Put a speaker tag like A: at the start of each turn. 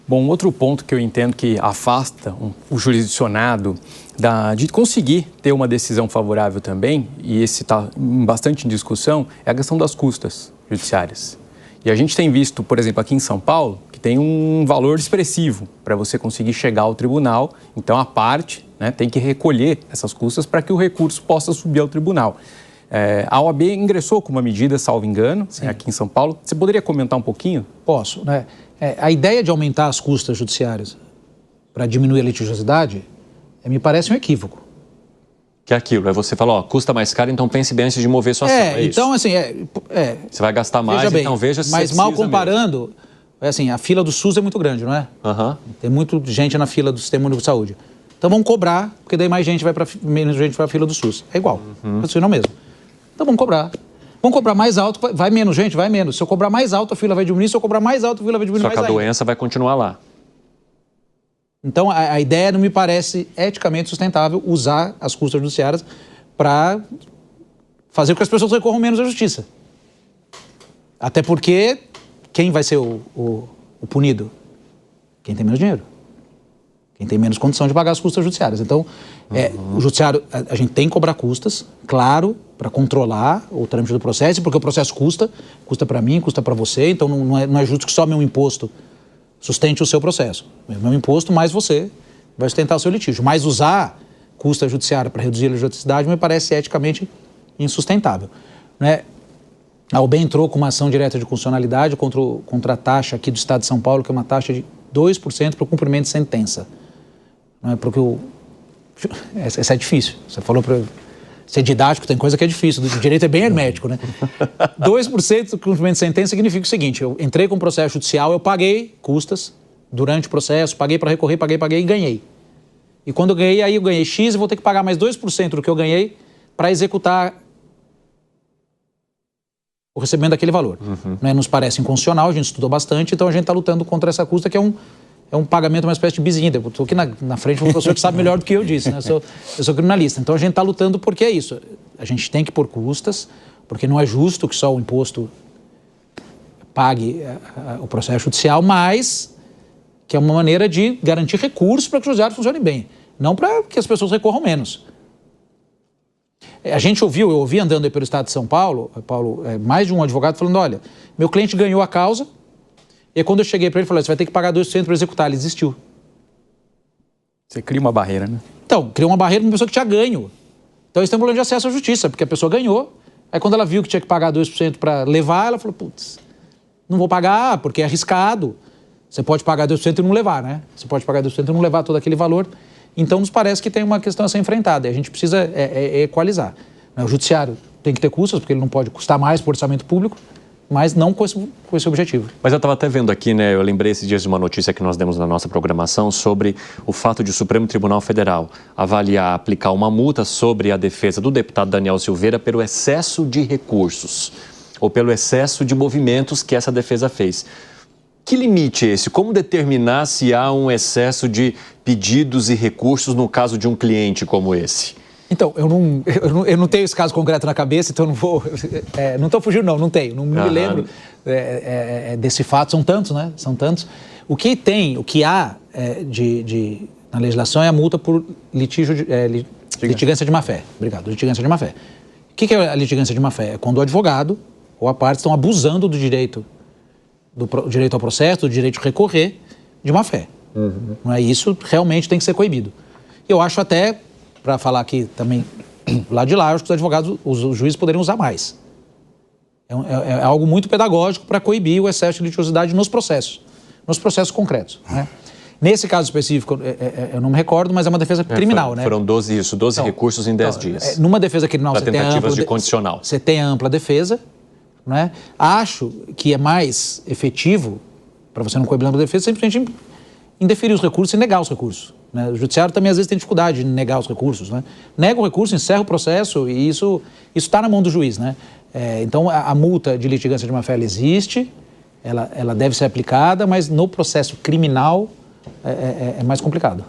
A: Bom, outro ponto que eu entendo que afasta o jurisdicionado de conseguir ter uma decisão favorável também, e esse está bastante em discussão, é a questão das custas judiciárias. E a gente tem visto, por exemplo, aqui em São Paulo, que tem um valor expressivo para você conseguir chegar ao tribunal. Então, a parte, né, tem que recolher essas custas para que o recurso possa subir ao tribunal. A OAB ingressou com uma medida, salvo engano, aqui em São Paulo. Você poderia comentar um pouquinho?
B: Posso, né? A ideia de aumentar as custas judiciárias para diminuir a litigiosidade me parece um equívoco.
C: Que é aquilo, você fala, custa mais caro, então pense bem antes de mover sua ação, é isso?
B: Então, assim,
C: você vai gastar mais,
B: veja bem,
C: então veja se
B: mas
C: você
B: mal
C: precisa
B: comparando, assim, a fila do SUS é muito grande, não é? Tem muita gente na fila do Sistema Único de Saúde. Então vamos cobrar, porque daí menos gente vai para a fila do SUS. É igual, funciona mesmo. Então vamos cobrar. Vamos cobrar mais alto, vai menos gente, vai menos. Se eu cobrar mais alto, a fila vai diminuir. Se eu cobrar mais alto, a fila vai diminuir mais ainda.
C: Só que a doença vai continuar lá.
B: Então, a ideia não me parece eticamente sustentável usar as custas judiciárias para fazer com que as pessoas recorram menos à justiça. Até porque, quem vai ser o punido? Quem tem menos dinheiro. Quem tem menos condição de pagar as custas judiciárias. Então, o judiciário, a gente tem que cobrar custas, claro, para controlar o trâmite do processo, porque o processo custa para mim, custa para você, então não é justo que só meu imposto sustente o seu processo. Meu imposto, mais você vai sustentar o seu litígio. Mas usar custa judiciária para reduzir a litigiosidade me parece eticamente insustentável, né? A OAB entrou com uma ação direta de constitucionalidade contra a taxa aqui do Estado de São Paulo, que é uma taxa de 2% para o cumprimento de sentença. Não é porque essa é difícil. Você falou para ser didático, tem coisa que é difícil. O direito é bem hermético, né? 2% do cumprimento de sentença significa o seguinte: eu entrei com um processo judicial, eu paguei custas durante o processo, paguei para recorrer, paguei e ganhei. E quando eu ganhei, aí eu ganhei X e vou ter que pagar mais 2% do que eu ganhei para executar o recebimento daquele valor. Né? Nos parece inconstitucional, a gente estudou bastante, então a gente está lutando contra essa custa, que é um pagamento, uma espécie de bisinda. Eu estou aqui na frente de um professor que sabe melhor do que eu disse, né? Eu sou criminalista. Então a gente está lutando porque é isso. A gente tem que pôr custas, porque não é justo que só o imposto pague o processo judicial, mas que é uma maneira de garantir recursos para que o judiciário funcione bem, não para que as pessoas recorram menos. Eu ouvi andando aí pelo Estado de São Paulo, mais de um advogado falando, olha, meu cliente ganhou a causa, e quando eu cheguei para ele, falei, você vai ter que pagar 2% para executar. Ele desistiu.
A: Você cria uma barreira, né?
B: Então, criou uma barreira para uma pessoa que tinha ganho. Então, isso tem um problema de acesso à justiça, porque a pessoa ganhou, aí quando ela viu que tinha que pagar 2% para levar, ela falou, putz, não vou pagar, porque é arriscado. Você pode pagar 2% e não levar, né? Você pode pagar 2% e não levar todo aquele valor. Então, nos parece que tem uma questão a ser enfrentada, e a gente precisa equalizar. O judiciário tem que ter custos, porque ele não pode custar mais para o orçamento público, mas não com esse objetivo.
C: Mas eu estava até vendo aqui, né, eu lembrei esses dias de uma notícia que nós demos na nossa programação sobre o fato de o Supremo Tribunal Federal aplicar uma multa sobre a defesa do deputado Daniel Silveira pelo excesso de recursos, ou pelo excesso de movimentos que essa defesa fez. Que limite é esse? Como determinar se há um excesso de pedidos e recursos no caso de um cliente como esse?
B: Então, eu não tenho esse caso concreto na cabeça, então não vou... não estou fugindo, não tenho. Não me lembro desse fato. São tantos, né? São tantos. O que há na legislação é a multa por litigância de má-fé. Obrigado, litigância de má-fé. O que é a litigância de má-fé? É quando o advogado ou a parte estão abusando do direito ao processo, do direito de recorrer de má-fé. Não é isso, realmente tem que ser coibido. Eu acho até, para falar aqui também, lá de lá, eu acho que os advogados, os juízes poderiam usar mais. É algo muito pedagógico para coibir o excesso de litigiosidade nos processos concretos, né? Nesse caso específico, eu não me recordo, mas é uma defesa criminal, né?
C: Foram 12 recursos em 10 dias.
B: Numa defesa criminal,
C: você tem
B: ampla defesa, né? Acho que é mais efetivo, para você não coibir a defesa, simplesmente indeferir os recursos e negar os recursos, né? O judiciário também às vezes tem dificuldade de negar os recursos, né? Nega o recurso, encerra o processo e isso está na mão do juiz, né? Então a multa de litigância de má-fé ela existe, ela deve ser aplicada, mas no processo criminal é mais complicado.